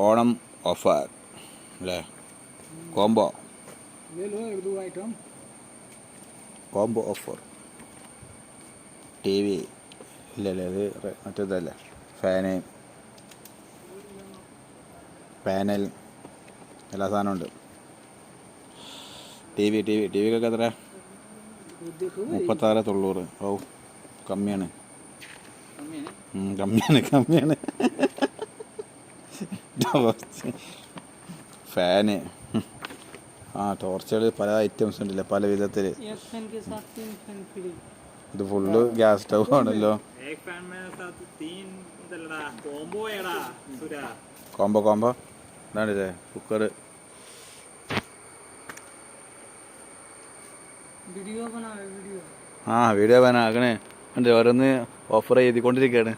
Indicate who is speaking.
Speaker 1: Onam offer അല്ലേ? Combo offer. T V ഇല്ലല്ലേ? അത് മറ്റേതല്ലേ? പാനൽ എല്ലാ സാധനമുണ്ട്. ടി വിക്കൊക്കെ എത്ര? 36,900. ഓ, കമ്മിയാണ്. ഫാന്, ടോർച്ചുകൾ പല ഐറ്റംസ് ഉണ്ടല്ലേ, പല വിധത്തിൽ. ഇത് ഫുള്ള് ഗ്യാസ് സ്റ്റൗ ആണല്ലോ. കോംബോ ഇതാണില്ലേ? കുക്കർ. വീഡിയോ ബനാക്കണേ ഉണ്ട്. ഓരോന്ന് ഓഫർ ചെയ്തുകൊണ്ടിരിക്കുകയാണ്.